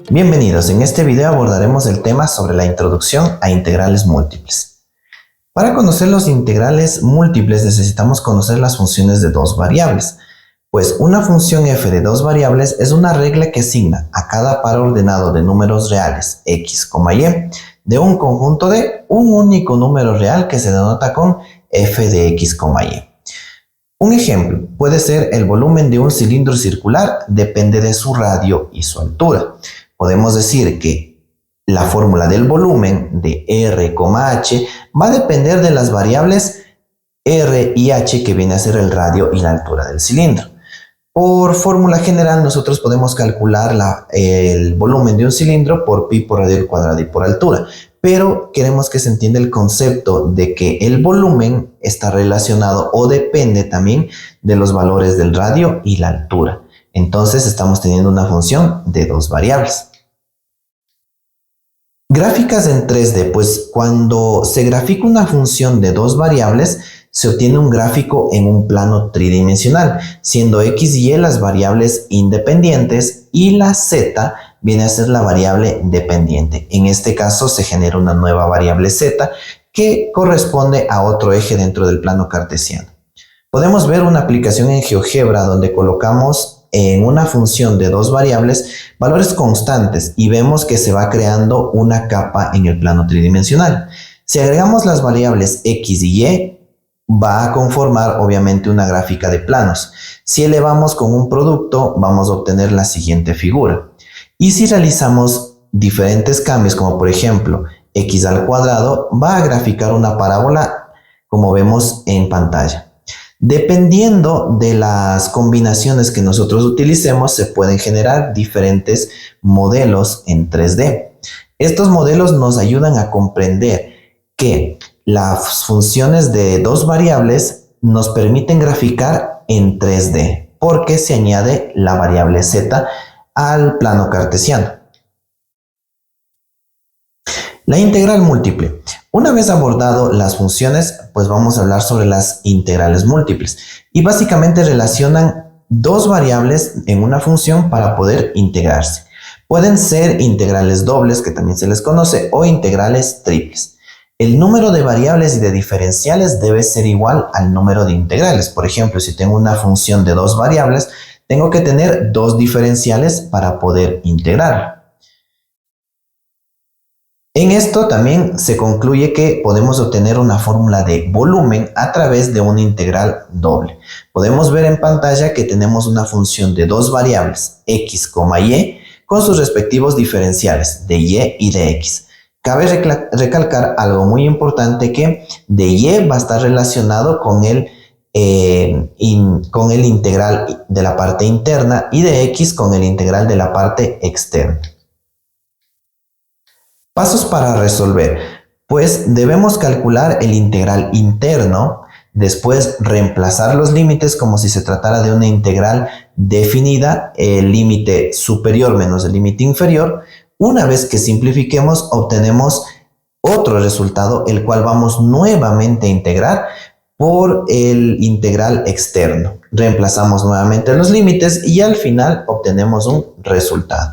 Bienvenidos, en este video abordaremos el tema sobre la introducción a integrales múltiples. Para conocer los integrales múltiples necesitamos conocer las funciones de dos variables, pues una función f de dos variables es una regla que asigna a cada par ordenado de números reales x, y de un conjunto de un único número real que se denota con f de x, y. Un ejemplo puede ser el volumen de un cilindro circular, depende de su radio y su altura. Podemos decir que la fórmula del volumen de R, H va a depender de las variables R y H, que viene a ser el radio y la altura del cilindro. Por fórmula general nosotros podemos calcular el volumen de un cilindro por pi por radio al cuadrado y por altura, pero queremos que se entienda el concepto de que el volumen está relacionado o depende también de los valores del radio y la altura. Entonces estamos teniendo una función de dos variables. Gráficas en 3D, pues cuando se grafica una función de dos variables, se obtiene un gráfico en un plano tridimensional, siendo x y y las variables independientes y la z viene a ser la variable dependiente. En este caso se genera una nueva variable z que corresponde a otro eje dentro del plano cartesiano. Podemos ver una aplicación en GeoGebra donde colocamos en una función de dos variables valores constantes y vemos que se va creando una capa en el plano tridimensional. Si agregamos las variables x y y, va a conformar obviamente una gráfica de planos. Si elevamos con un producto, vamos a obtener la siguiente figura. Y si realizamos diferentes cambios, como por ejemplo x al cuadrado, va a graficar una parábola como vemos en pantalla. Dependiendo de las combinaciones que nosotros utilicemos, se pueden generar diferentes modelos en 3D. Estos modelos nos ayudan a comprender que las funciones de dos variables nos permiten graficar en 3D, porque se añade la variable z al plano cartesiano. La integral múltiple. Una vez abordado las funciones, pues vamos a hablar sobre las integrales múltiples. Y básicamente relacionan dos variables en una función para poder integrarse. Pueden ser integrales dobles, que también se les conoce, o integrales triples. El número de variables y de diferenciales debe ser igual al número de integrales. Por ejemplo, si tengo una función de dos variables, tengo que tener dos diferenciales para poder integrarla. En esto también se concluye que podemos obtener una fórmula de volumen a través de una integral doble. Podemos ver en pantalla que tenemos una función de dos variables, x, y, con sus respectivos diferenciales de y de x. Cabe recalcar algo muy importante, que de y va a estar relacionado con el integral de la parte interna y de x con el integral de la parte externa. Pasos para resolver. Pues debemos calcular el integral interno, después reemplazar los límites como si se tratara de una integral definida, el límite superior menos el límite inferior. Una vez que simplifiquemos, obtenemos otro resultado, el cual vamos nuevamente a integrar por el integral externo. Reemplazamos nuevamente los límites y al final obtenemos un resultado.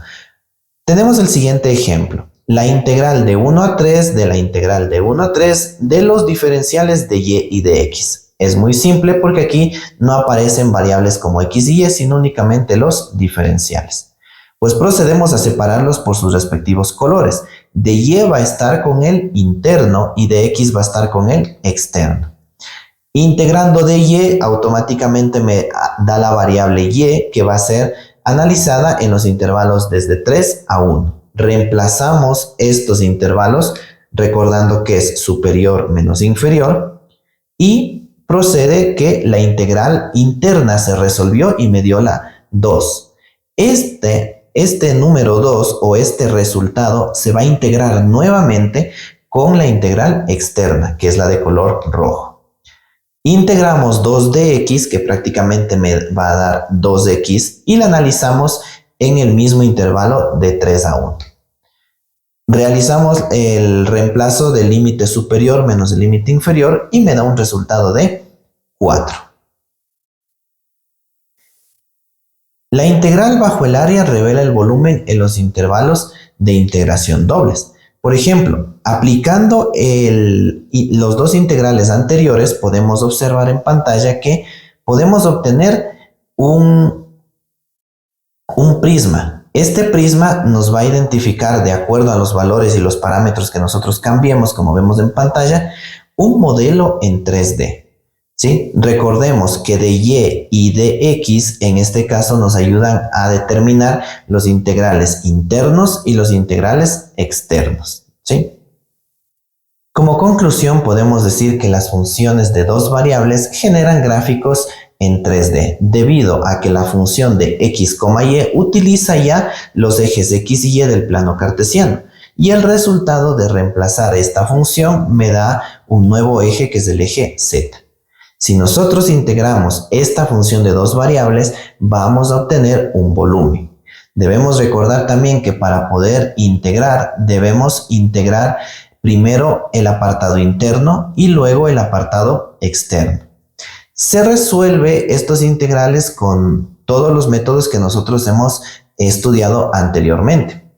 Tenemos el siguiente ejemplo. La integral de 1 a 3 de la integral de 1 a 3 de los diferenciales de y y de x. Es muy simple porque aquí no aparecen variables como x y y, sino únicamente los diferenciales. Pues procedemos a separarlos por sus respectivos colores. De y va a estar con el interno y de x va a estar con el externo. Integrando de y, automáticamente me da la variable y, que va a ser analizada en los intervalos desde 3 a 1. Reemplazamos estos intervalos recordando que es superior menos inferior y procede que la integral interna se resolvió y me dio la 2. Este número 2 o este resultado se va a integrar nuevamente con la integral externa, que es la de color rojo. Integramos 2 de x, que prácticamente me va a dar 2x, y la analizamos en el mismo intervalo de 3 a 1. Realizamos el reemplazo del límite superior menos el límite inferior y me da un resultado de 4. La integral bajo el área revela el volumen en los intervalos de integración dobles. Por ejemplo, aplicando los dos integrales anteriores, podemos observar en pantalla que podemos obtener un prisma. Este prisma nos va a identificar, de acuerdo a los valores y los parámetros que nosotros cambiemos, como vemos en pantalla, un modelo en 3D. ¿Sí? Recordemos que de y y de x en este caso nos ayudan a determinar los integrales internos y los integrales externos. ¿Sí? Como conclusión podemos decir que las funciones de dos variables generan gráficos en 3D, debido a que la función de x, y utiliza ya los ejes x y y del plano cartesiano, y el resultado de reemplazar esta función me da un nuevo eje que es el eje z. Si nosotros integramos esta función de dos variables, vamos a obtener un volumen. Debemos recordar también que para poder integrar, debemos integrar primero el apartado interno y luego el apartado externo. Se resuelve estos integrales con todos los métodos que nosotros hemos estudiado anteriormente.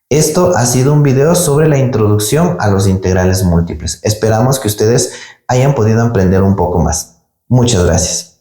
Esto ha sido un video sobre la introducción a los integrales múltiples. Esperamos que ustedes hayan podido aprender un poco más. Muchas gracias.